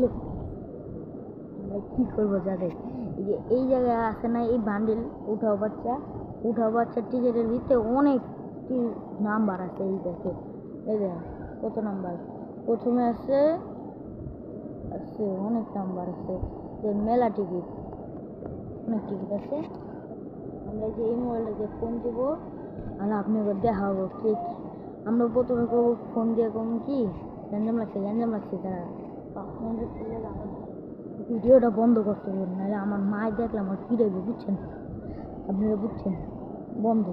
লোক আমরা কী করবো যাদের এই যে এই জায়গায় আসে না এই বান্ডিল উঠাও বাচ্চা টিকিটের ভিতরে অনেকটি নাম্বার আছে। এই দেখে এই দেখেন কত নাম্বার প্রথমে আছে অনেক নাম্বার আছে যে মেলা টিকিট অনেক টিকিট আছে। আমরা যে এই মোবাইলটা যে ফোন দেবো আর আপনি দেখাবো কে আমরা প্রথমে করবো ফোন দিয়ে কম কি গ্যাঞ্জাম লাগছে তারা ভিডিওটা বন্ধ করতে বলুন, নাহলে আমার মায় দেখলে আমার কী দেবে বুঝছেন, আপনারা বুঝছেন বন্ধ।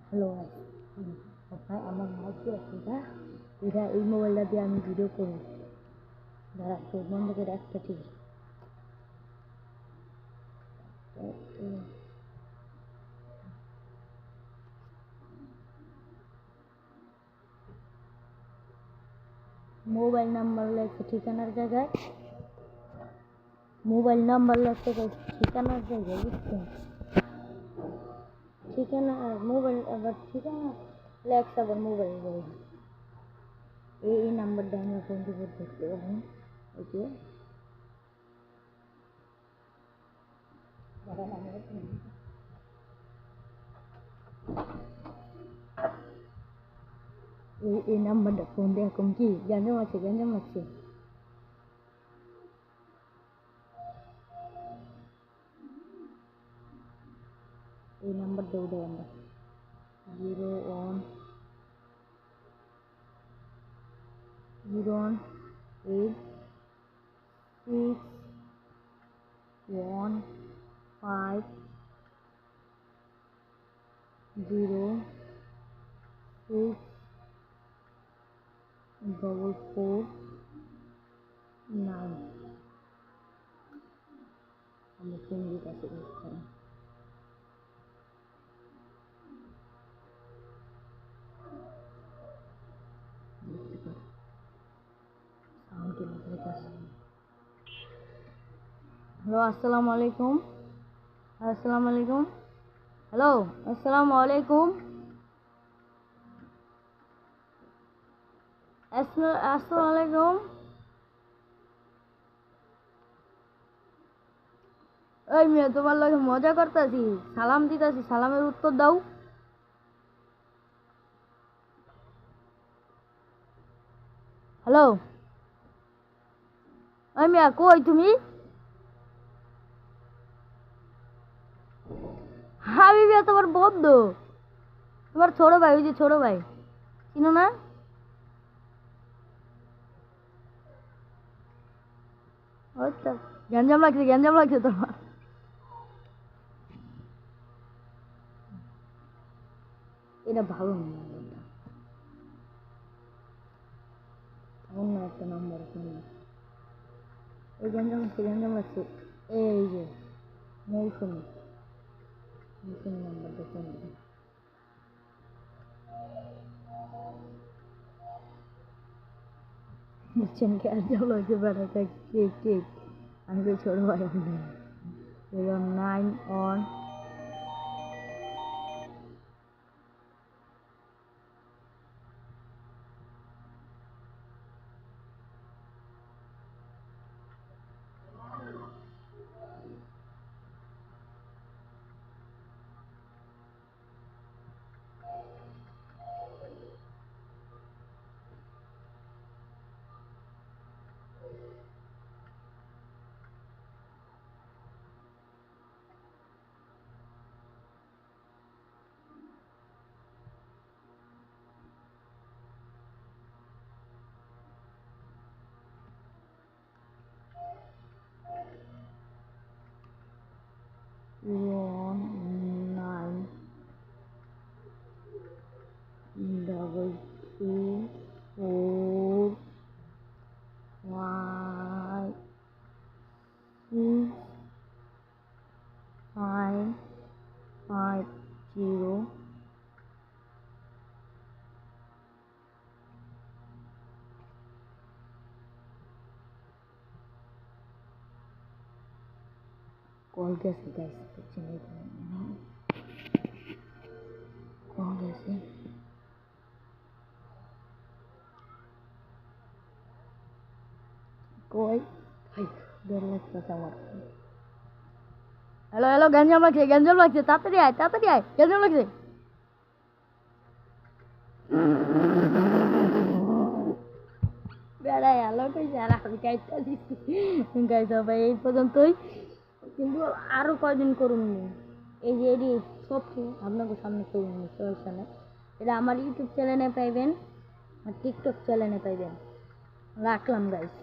হ্যালো ভাই, আমার মায় কি আছে এটা এই মোবাইলটা দিয়ে আমি ভিডিও করবো, দাঁড়া চোখ বন্ধ করে একটা ঠিক মোবাইল নাম্বার লাগছে ঠিকানার জায়গায়, মোবাইল নাম্বার লাগছে ঠিকানার জায়গায় বুঝছেন, ঠিকানা আর মোবাইল আবার ঠিকানা লাগছে আবার মোবাইল জায়গায়। এই নাম্বারটা আমরা ফোন করে দেখতে পাবেন। এই যে এই নাম্বারটা ফোন দিয়ে এখন কি গ্যাঞ্জাম আছে এই নাম্বারটা উঠে আমরা 08136164449 আমি সঙ্গীত আছে হ্যালো আসসালামু আলাইকুম হ্যালো আসসালামু আলাইকুম আসসালামু আলাইকুম। ওই মেয়ে তোমার লগে মজা করতেছি, সালাম দিতেছি, সালামের উত্তর দাও। হ্যালো ওই মেয়ে কই তুমি? হাবিবিয়া তোমার বন্ধু, তোমার ছোট ভাই, ওই যে ছোট ভাই চিনো না? আচ্ছা গ্যাঞ্জাম লাগছে তোমার। এটা ভালো নাম্বারটা, অন্য একটা নাম্বার শুনে এই গ্যাঞ্জাম লাগছে। এই যে মৌসুমি নাম্বারটা শুনে বুঝছেন গ্যাঞ্জাম লাগছে বেড়াটা কেক আমি তো ছোট ভাই 9 on on 9224550 कॉल कैसे गाइस चले कॉल कैसे কই ভাই ডর লাগতেছে আমার। হ্যালো হ্যালো, গ্যাঞ্জাম লাগছে, তাড়াতাড়ি আয় গ্যাঞ্জাম লাগছে। বেড়াই আলো কইছে আর আমি কাইটা দিচ্ছি। গাইস ভাই এই পর্যন্তই, কিন্তু আরো কয়দিন করুন নি। এই যে এটি সব আপনাকে সামনে করুন নি, সমস্যা নেই। এটা আমার ইউটিউব চ্যানেলে পাইবেন আর টিকটক চ্যানেলে পাইবেন। রাখলাম গাইস।